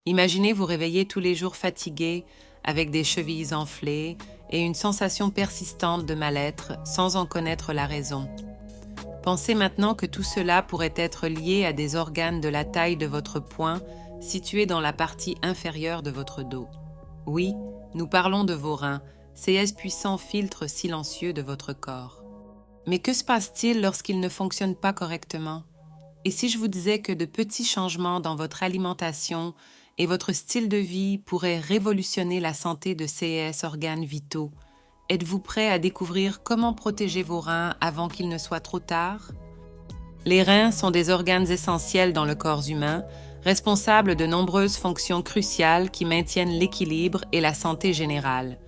Imaginez vous réveiller tous les jours fatigué, avec des chevilles enflées et une sensation persistante de mal-être sans en connaître la raison. Pensez maintenant que tout cela pourrait être lié à des organes de la taille de votre poing situés dans la partie inférieure de votre dos. Oui, nous parlons de vos reins, ces puissants filtres silencieux de votre corps. Mais que se passe-t-il lorsqu'ils ne fonctionnent pas correctement? Et si je vous disais que de petits changements dans votre alimentation et votre style de vie pourraient révolutionner la santé de ces organes vitaux, êtes-vous prêt à découvrir comment protéger vos reins avant qu'il ne soit trop tard? Les reins sont des organes essentiels dans le corps humain, responsables de nombreuses fonctions cruciales qui maintiennent l'équilibre et la santé générale.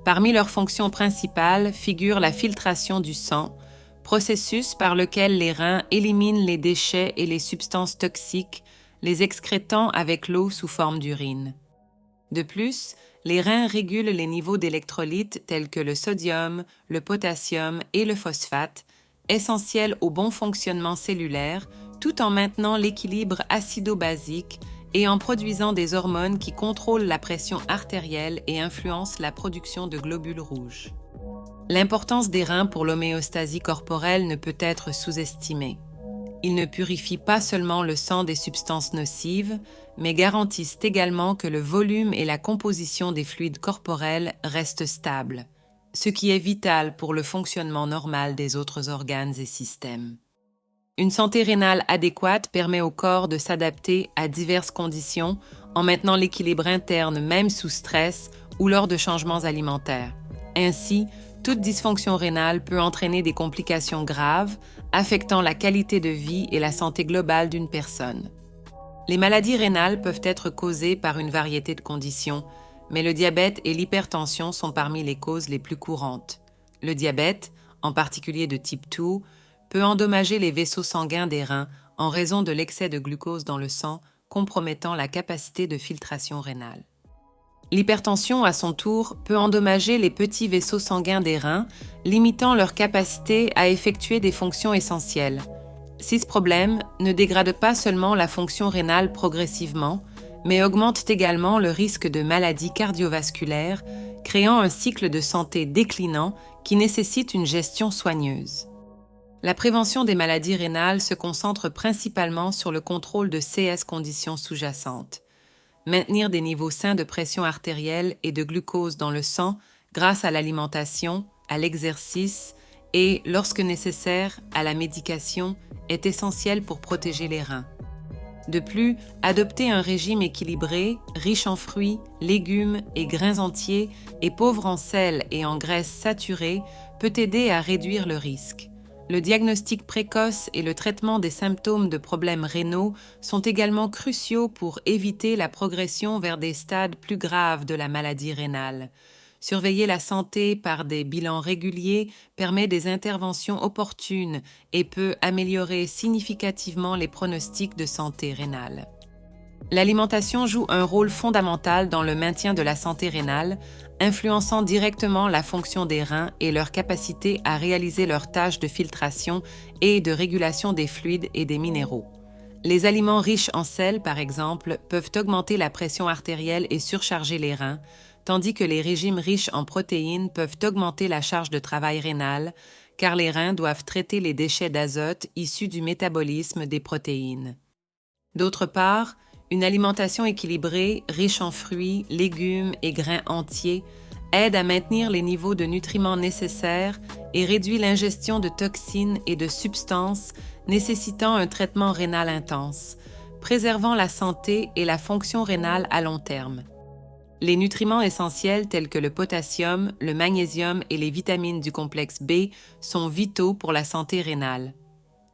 Parmi leurs fonctions principales figure la filtration du sang, processus par lequel les reins éliminent les déchets et les substances toxiques, les excrétant avec l'eau sous forme d'urine. De plus, les reins régulent les niveaux d'électrolytes tels que le sodium, le potassium et le phosphate, essentiels au bon fonctionnement cellulaire, tout en maintenant l'équilibre acido-basique et en produisant des hormones qui contrôlent la pression artérielle et influencent la production de globules rouges. L'importance des reins pour l'homéostasie corporelle ne peut être sous-estimée. Ils ne purifient pas seulement le sang des substances nocives, mais garantissent également que le volume et la composition des fluides corporels restent stables, ce qui est vital pour le fonctionnement normal des autres organes et systèmes. Une santé rénale adéquate permet au corps de s'adapter à diverses conditions en maintenant l'équilibre interne même sous stress ou lors de changements alimentaires. Ainsi, toute dysfonction rénale peut entraîner des complications graves, affectant la qualité de vie et la santé globale d'une personne. Les maladies rénales peuvent être causées par une variété de conditions, mais le diabète et l'hypertension sont parmi les causes les plus courantes. Le diabète, en particulier de type 2, peut endommager les vaisseaux sanguins des reins en raison de l'excès de glucose dans le sang, compromettant la capacité de filtration rénale. L'hypertension, à son tour, peut endommager les petits vaisseaux sanguins des reins, limitant leur capacité à effectuer des fonctions essentielles. Si ce problème ne dégrade pas seulement la fonction rénale progressivement, mais augmente également le risque de maladies cardiovasculaires, créant un cycle de santé déclinant qui nécessite une gestion soigneuse. La prévention des maladies rénales se concentre principalement sur le contrôle de ces conditions sous-jacentes. Maintenir des niveaux sains de pression artérielle et de glucose dans le sang grâce à l'alimentation, à l'exercice et, lorsque nécessaire, à la médication est essentiel pour protéger les reins. De plus, adopter un régime équilibré, riche en fruits, légumes et grains entiers et pauvre en sel et en graisses saturées peut aider à réduire le risque. Le diagnostic précoce et le traitement des symptômes de problèmes rénaux sont également cruciaux pour éviter la progression vers des stades plus graves de la maladie rénale. Surveiller la santé par des bilans réguliers permet des interventions opportunes et peut améliorer significativement les pronostics de santé rénale. L'alimentation joue un rôle fondamental dans le maintien de la santé rénale, influençant directement la fonction des reins et leur capacité à réaliser leurs tâches de filtration et de régulation des fluides et des minéraux. Les aliments riches en sel, par exemple, peuvent augmenter la pression artérielle et surcharger les reins, tandis que les régimes riches en protéines peuvent augmenter la charge de travail rénale, car les reins doivent traiter les déchets d'azote issus du métabolisme des protéines. D'autre part, une alimentation équilibrée, riche en fruits, légumes et grains entiers, aide à maintenir les niveaux de nutriments nécessaires et réduit l'ingestion de toxines et de substances nécessitant un traitement rénal intense, préservant la santé et la fonction rénale à long terme. Les nutriments essentiels tels que le potassium, le magnésium et les vitamines du complexe B sont vitaux pour la santé rénale.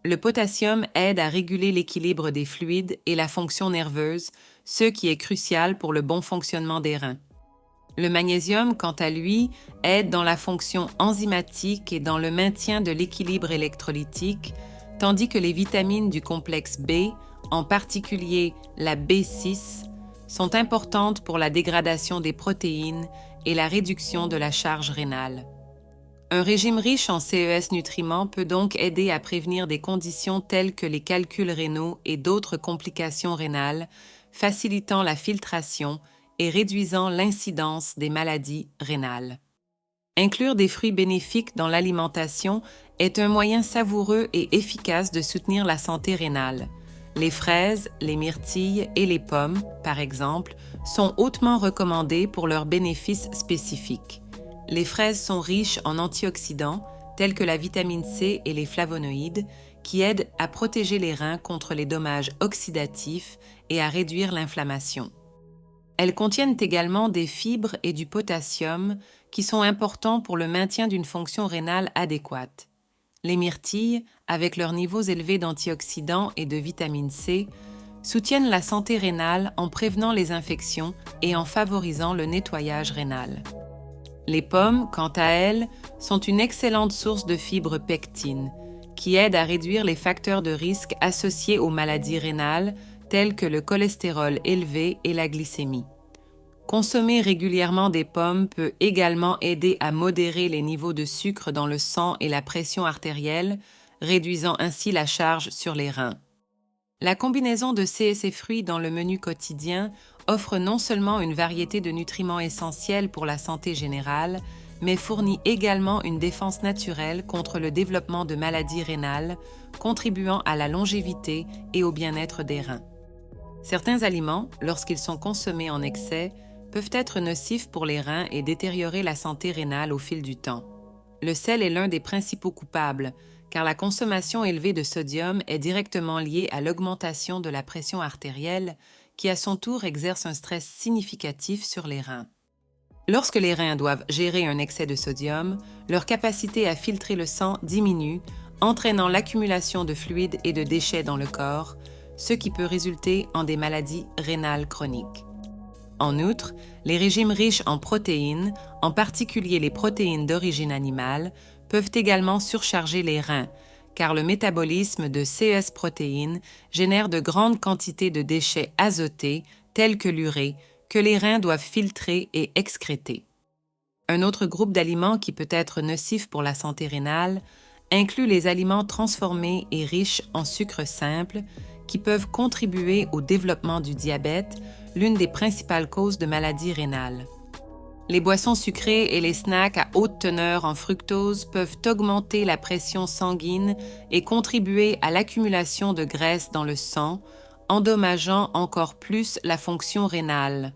Le potassium aide à réguler l'équilibre des fluides et la fonction nerveuse, ce qui est crucial pour le bon fonctionnement des reins. Le magnésium, quant à lui, aide dans la fonction enzymatique et dans le maintien de l'équilibre électrolytique, tandis que les vitamines du complexe B, en particulier la B6, sont importantes pour la dégradation des protéines et la réduction de la charge rénale. Un régime riche en CES nutriments peut donc aider à prévenir des conditions telles que les calculs rénaux et d'autres complications rénales, facilitant la filtration et réduisant l'incidence des maladies rénales. Inclure des fruits bénéfiques dans l'alimentation est un moyen savoureux et efficace de soutenir la santé rénale. Les fraises, les myrtilles et les pommes, par exemple, sont hautement recommandées pour leurs bénéfices spécifiques. Les fraises sont riches en antioxydants, tels que la vitamine C et les flavonoïdes, qui aident à protéger les reins contre les dommages oxydatifs et à réduire l'inflammation. Elles contiennent également des fibres et du potassium qui sont importants pour le maintien d'une fonction rénale adéquate. Les myrtilles, avec leurs niveaux élevés d'antioxydants et de vitamine C, soutiennent la santé rénale en prévenant les infections et en favorisant le nettoyage rénal. Les pommes, quant à elles, sont une excellente source de fibres pectine, qui aident à réduire les facteurs de risque associés aux maladies rénales, tels que le cholestérol élevé et la glycémie. Consommer régulièrement des pommes peut également aider à modérer les niveaux de sucre dans le sang et la pression artérielle, réduisant ainsi la charge sur les reins. La combinaison de ces fruits dans le menu quotidien offre non seulement une variété de nutriments essentiels pour la santé générale, mais fournit également une défense naturelle contre le développement de maladies rénales, contribuant à la longévité et au bien-être des reins. Certains aliments, lorsqu'ils sont consommés en excès, peuvent être nocifs pour les reins et détériorer la santé rénale au fil du temps. Le sel est l'un des principaux coupables, car la consommation élevée de sodium est directement liée à l'augmentation de la pression artérielle, qui à son tour exerce un stress significatif sur les reins. Lorsque les reins doivent gérer un excès de sodium, leur capacité à filtrer le sang diminue, entraînant l'accumulation de fluides et de déchets dans le corps, ce qui peut résulter en des maladies rénales chroniques. En outre, les régimes riches en protéines, en particulier les protéines d'origine animale, peuvent également surcharger les reins, car le métabolisme de ces protéines génère de grandes quantités de déchets azotés, tels que l'urée, que les reins doivent filtrer et excréter. Un autre groupe d'aliments qui peut être nocif pour la santé rénale inclut les aliments transformés et riches en sucre simple, qui peuvent contribuer au développement du diabète, l'une des principales causes de maladies rénales. Les boissons sucrées et les snacks à haute teneur en fructose peuvent augmenter la pression sanguine et contribuer à l'accumulation de graisse dans le sang, endommageant encore plus la fonction rénale.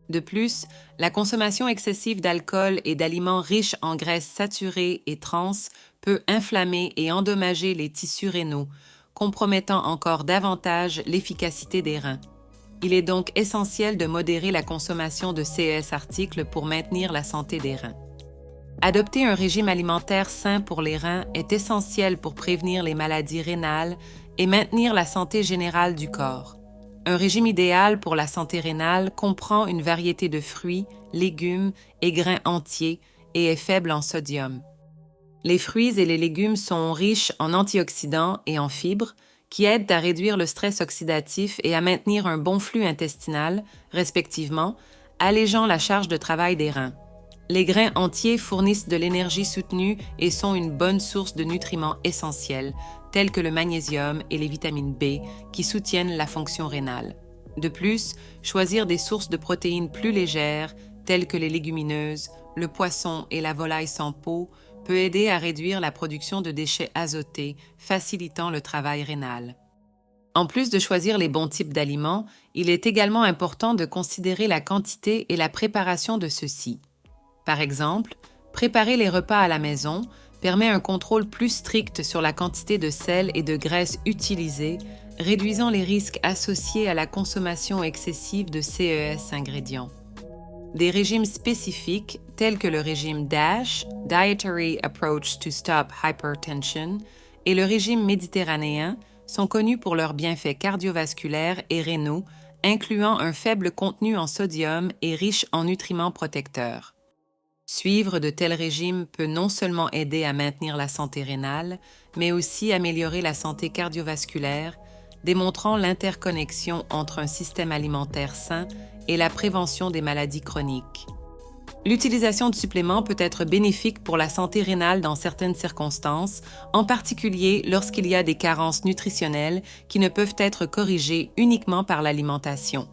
De plus, la consommation excessive d'alcool et d'aliments riches en graisses saturées et trans peut inflammer et endommager les tissus rénaux, compromettant encore davantage l'efficacité des reins. Il est donc essentiel de modérer la consommation de ces articles pour maintenir la santé des reins. Adopter un régime alimentaire sain pour les reins est essentiel pour prévenir les maladies rénales et maintenir la santé générale du corps. Un régime idéal pour la santé rénale comprend une variété de fruits, légumes et grains entiers et est faible en sodium. Les fruits et les légumes sont riches en antioxydants et en fibres qui aident à réduire le stress oxydatif et à maintenir un bon flux intestinal, respectivement, allégeant la charge de travail des reins. Les grains entiers fournissent de l'énergie soutenue et sont une bonne source de nutriments essentiels, tels que le magnésium et les vitamines B, qui soutiennent la fonction rénale. De plus, choisir des sources de protéines plus légères, telles que les légumineuses, le poisson et la volaille sans peau, peut aider à réduire la production de déchets azotés, facilitant le travail rénal. En plus de choisir les bons types d'aliments, il est également important de considérer la quantité et la préparation de ceux-ci. Par exemple, préparer les repas à la maison permet un contrôle plus strict sur la quantité de sel et de graisse utilisée, réduisant les risques associés à la consommation excessive de ces ingrédients. Des régimes spécifiques, tels que le régime DASH, Dietary Approach to Stop Hypertension, et le régime méditerranéen, sont connus pour leurs bienfaits cardiovasculaires et rénaux, incluant un faible contenu en sodium et riche en nutriments protecteurs. Suivre de tels régimes peut non seulement aider à maintenir la santé rénale, mais aussi améliorer la santé cardiovasculaire, démontrant l'interconnexion entre un système alimentaire sain et la prévention des maladies chroniques. L'utilisation de suppléments peut être bénéfique pour la santé rénale dans certaines circonstances, en particulier lorsqu'il y a des carences nutritionnelles qui ne peuvent être corrigées uniquement par l'alimentation.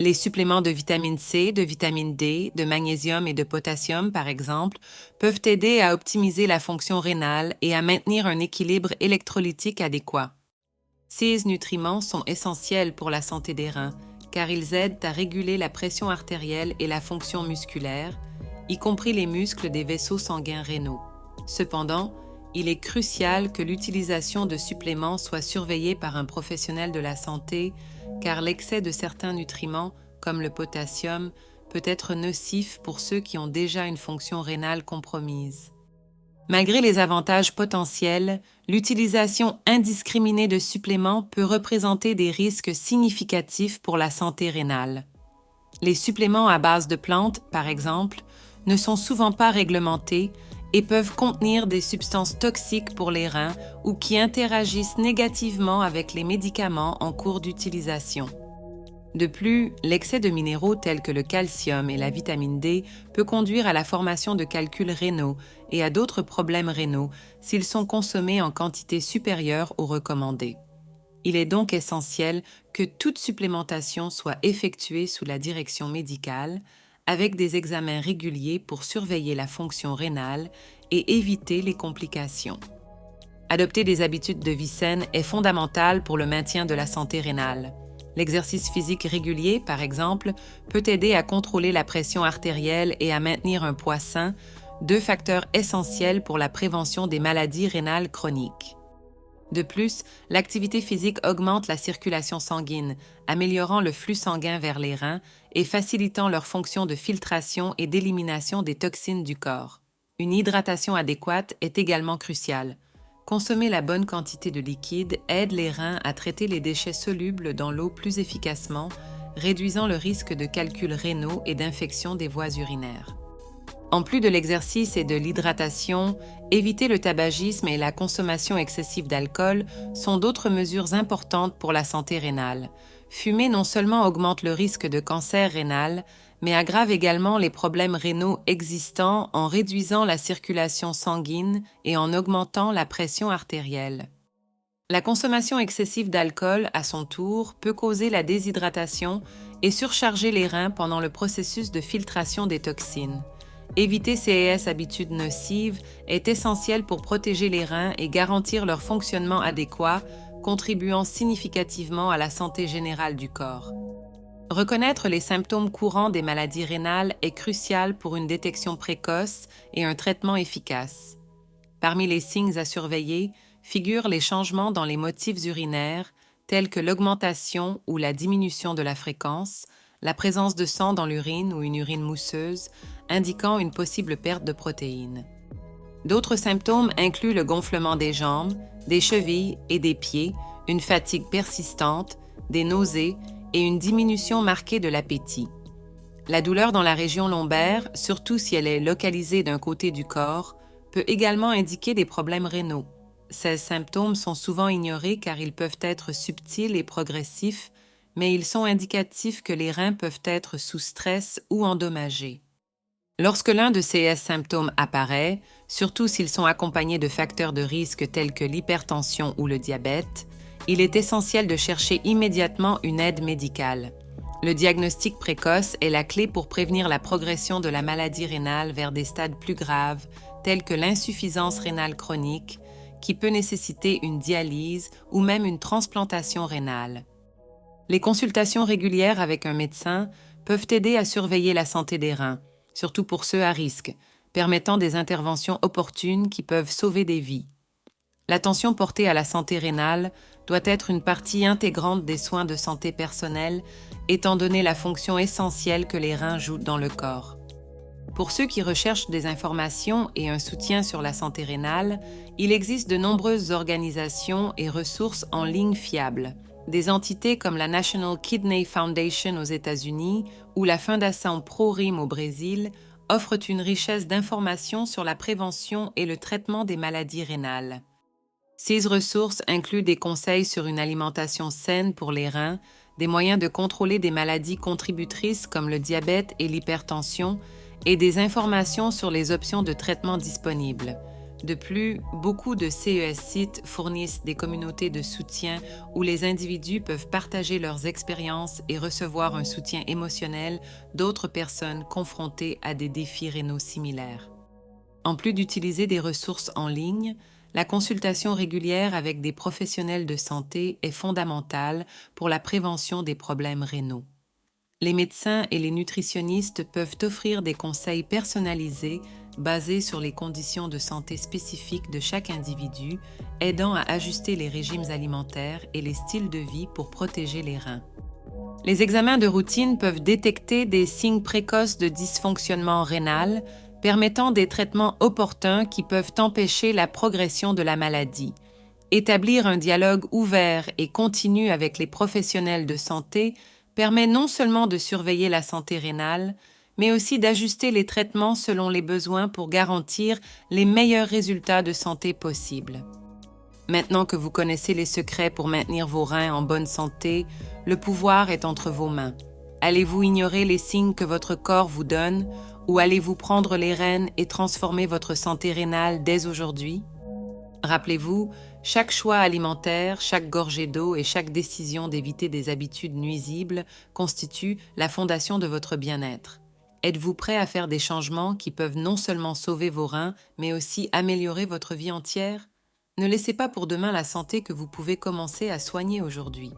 Les suppléments de vitamine C, de vitamine D, de magnésium et de potassium, par exemple, peuvent aider à optimiser la fonction rénale et à maintenir un équilibre électrolytique adéquat. Ces nutriments sont essentiels pour la santé des reins, car ils aident à réguler la pression artérielle et la fonction musculaire, y compris les muscles des vaisseaux sanguins rénaux. Cependant, il est crucial que l'utilisation de suppléments soit surveillée par un professionnel de la santé, car l'excès de certains nutriments, comme le potassium, peut être nocif pour ceux qui ont déjà une fonction rénale compromise. Malgré les avantages potentiels, l'utilisation indiscriminée de suppléments peut représenter des risques significatifs pour la santé rénale. Les suppléments à base de plantes, par exemple, ne sont souvent pas réglementés et peuvent contenir des substances toxiques pour les reins ou qui interagissent négativement avec les médicaments en cours d'utilisation. De plus, l'excès de minéraux tels que le calcium et la vitamine D peut conduire à la formation de calculs rénaux et à d'autres problèmes rénaux s'ils sont consommés en quantité supérieure aux recommandées. Il est donc essentiel que toute supplémentation soit effectuée sous la direction médicale, avec des examens réguliers pour surveiller la fonction rénale et éviter les complications. Adopter des habitudes de vie saines est fondamental pour le maintien de la santé rénale. L'exercice physique régulier, par exemple, peut aider à contrôler la pression artérielle et à maintenir un poids sain, deux facteurs essentiels pour la prévention des maladies rénales chroniques. De plus, l'activité physique augmente la circulation sanguine, améliorant le flux sanguin vers les reins et facilitant leur fonction de filtration et d'élimination des toxines du corps. Une hydratation adéquate est également cruciale. Consommer la bonne quantité de liquide aide les reins à traiter les déchets solubles dans l'eau plus efficacement, réduisant le risque de calculs rénaux et d'infection des voies urinaires. En plus de l'exercice et de l'hydratation, éviter le tabagisme et la consommation excessive d'alcool sont d'autres mesures importantes pour la santé rénale. Fumer non seulement augmente le risque de cancer rénal, mais aggrave également les problèmes rénaux existants en réduisant la circulation sanguine et en augmentant la pression artérielle. La consommation excessive d'alcool, à son tour, peut causer la déshydratation et surcharger les reins pendant le processus de filtration des toxines. Éviter ces habitudes nocives est essentiel pour protéger les reins et garantir leur fonctionnement adéquat, contribuant significativement à la santé générale du corps. Reconnaître les symptômes courants des maladies rénales est crucial pour une détection précoce et un traitement efficace. Parmi les signes à surveiller figurent les changements dans les motifs urinaires, tels que l'augmentation ou la diminution de la fréquence, la présence de sang dans l'urine ou une urine mousseuse, indiquant une possible perte de protéines. D'autres symptômes incluent le gonflement des jambes, des chevilles et des pieds, une fatigue persistante, des nausées et une diminution marquée de l'appétit. La douleur dans la région lombaire, surtout si elle est localisée d'un côté du corps, peut également indiquer des problèmes rénaux. Ces symptômes sont souvent ignorés car ils peuvent être subtils et progressifs, mais ils sont indicatifs que les reins peuvent être sous stress ou endommagés. Lorsque l'un de ces symptômes apparaît, surtout s'ils sont accompagnés de facteurs de risque tels que l'hypertension ou le diabète, il est essentiel de chercher immédiatement une aide médicale. Le diagnostic précoce est la clé pour prévenir la progression de la maladie rénale vers des stades plus graves, tels que l'insuffisance rénale chronique, qui peut nécessiter une dialyse ou même une transplantation rénale. Les consultations régulières avec un médecin peuvent aider à surveiller la santé des reins, surtout pour ceux à risque, permettant des interventions opportunes qui peuvent sauver des vies. L'attention portée à la santé rénale doit être une partie intégrante des soins de santé personnelle, étant donné la fonction essentielle que les reins jouent dans le corps. Pour ceux qui recherchent des informations et un soutien sur la santé rénale, il existe de nombreuses organisations et ressources en ligne fiables. Des entités comme la National Kidney Foundation aux États-Unis ou la Fundação ProRim au Brésil offrent une richesse d'informations sur la prévention et le traitement des maladies rénales. Ces ressources incluent des conseils sur une alimentation saine pour les reins, des moyens de contrôler des maladies contributrices comme le diabète et l'hypertension, et des informations sur les options de traitement disponibles. De plus, beaucoup de CES sites fournissent des communautés de soutien où les individus peuvent partager leurs expériences et recevoir un soutien émotionnel d'autres personnes confrontées à des défis rénaux similaires. En plus d'utiliser des ressources en ligne, la consultation régulière avec des professionnels de santé est fondamentale pour la prévention des problèmes rénaux. Les médecins et les nutritionnistes peuvent offrir des conseils personnalisés basés sur les conditions de santé spécifiques de chaque individu, aidant à ajuster les régimes alimentaires et les styles de vie pour protéger les reins. Les examens de routine peuvent détecter des signes précoces de dysfonctionnement rénal, permettant des traitements opportuns qui peuvent empêcher la progression de la maladie. Établir un dialogue ouvert et continu avec les professionnels de santé permet non seulement de surveiller la santé rénale, mais aussi d'ajuster les traitements selon les besoins pour garantir les meilleurs résultats de santé possibles. Maintenant que vous connaissez les secrets pour maintenir vos reins en bonne santé, le pouvoir est entre vos mains. Allez-vous ignorer les signes que votre corps vous donne ou allez-vous prendre les rênes et transformer votre santé rénale dès aujourd'hui? Rappelez-vous, chaque choix alimentaire, chaque gorgée d'eau et chaque décision d'éviter des habitudes nuisibles constituent la fondation de votre bien-être. Êtes-vous prêt à faire des changements qui peuvent non seulement sauver vos reins, mais aussi améliorer votre vie entière? Ne laissez pas pour demain la santé que vous pouvez commencer à soigner aujourd'hui.